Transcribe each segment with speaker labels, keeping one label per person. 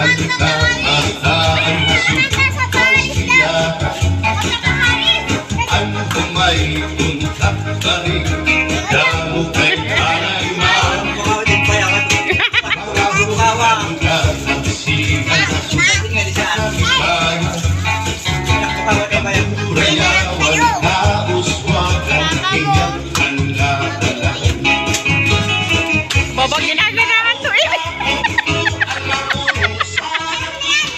Speaker 1: nagkakataan na sukaw sila. Ano kung may tuntak ka rin, damo kay alay man. Mawawalan ka ng sinan na sukaw. Rayawan na uswagan, iyang alala.
Speaker 2: Baba, ginaganahan to eh.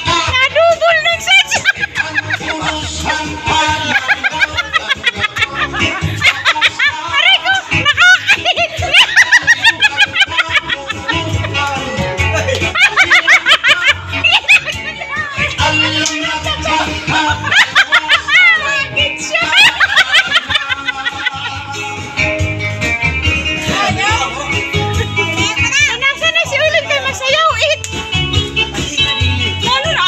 Speaker 2: Nadubol ng sex. Aray ko, nakakain. Bakit siya? Nasaan na si Ulit kay masayaw eh. Ano na?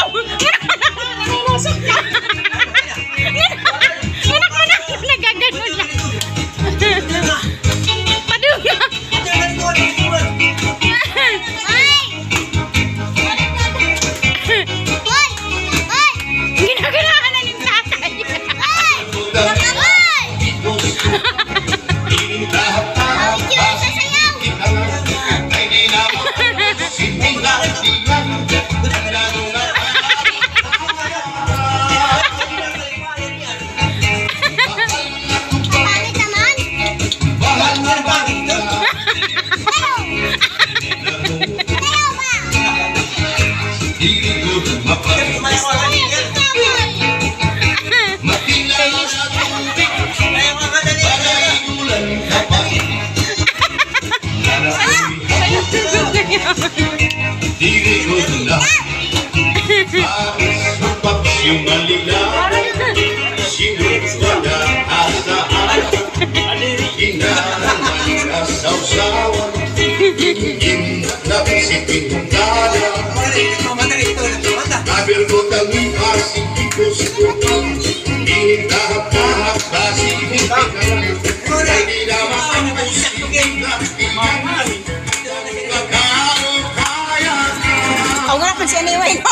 Speaker 2: Masok na. Anak mo na. Nagaganon na. Paduga. Ginaganahan na ng tatay.
Speaker 1: Diri ko na supak yung malila, sinugada asahan, inanaman kasawsawan, inakisipin kada, nabir ko tangi asikikos ko, initahap-tahap kasipin kada, hindi naman musikin na iman.
Speaker 2: Ako nga pa siya niway mo.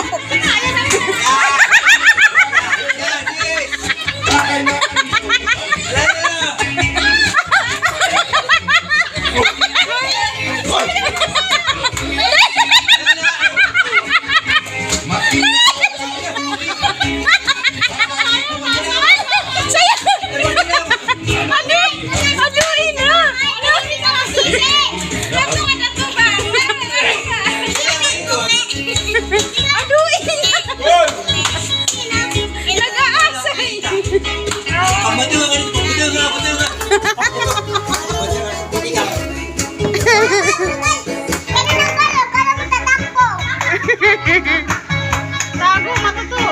Speaker 2: Tago mata to.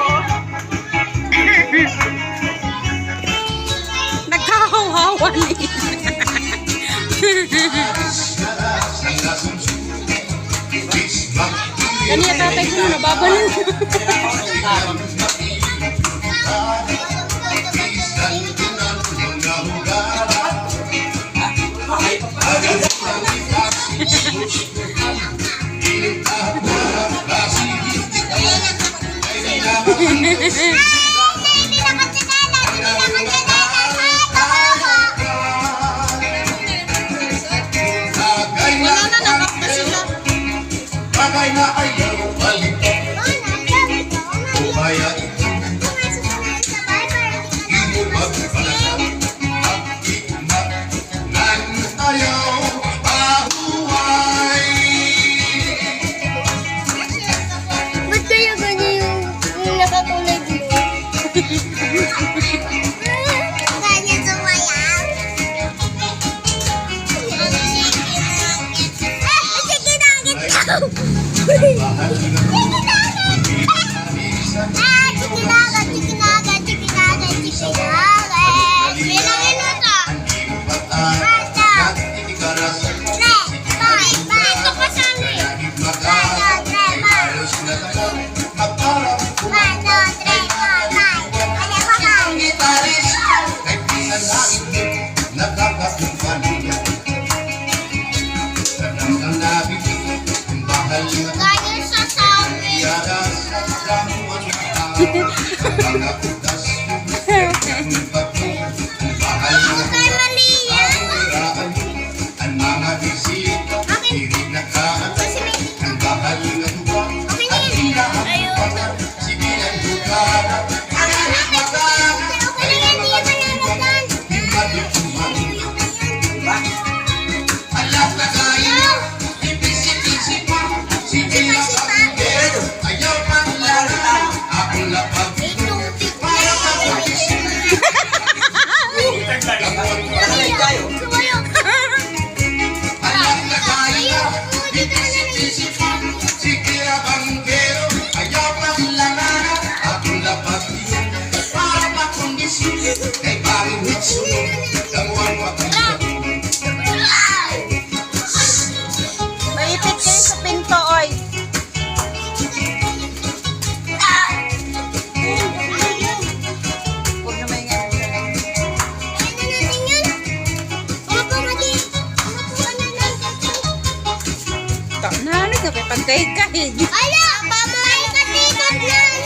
Speaker 2: Nagkahaw-hawan eh. Kanya tatay ko na babalan.
Speaker 1: Bagay na ayaw balik, umaya imo magpalasan at ikmat nan ayaw pahuway.
Speaker 3: Ba't kaya ganyan yung nakakulay dito? Ganyan sumayaw? Sige na, gitaw!
Speaker 1: Nakakapagpapalit,
Speaker 3: Gaya sa sabi.
Speaker 1: Kalyada sa damuhan na tao. Mga utas yung bato. Ang bahay na
Speaker 3: Kay Malia.
Speaker 1: pangiraan. Ang mga bisita, hirit na kaan. Ang bahay na tuwa, at pinakamupangan. Sige ang lugar, ang lugar. Ay mapagtuman, di mabituman. Alam na kaya, ibisip-isip pa. Sige na kapitero, ayaw pang laro. Ako lapag, para kapag-isip. Alam na kaya, ibisip-isip pa. Sige na banggero, ayaw pang laro. Ako lapag, para kapag-isip. Kay parang hitso, damuhan mo at
Speaker 2: Maipit kayo sa pinto, oy. Huwag na may Nanig na pagkay-kahig.
Speaker 3: Ala, pamay katikat na.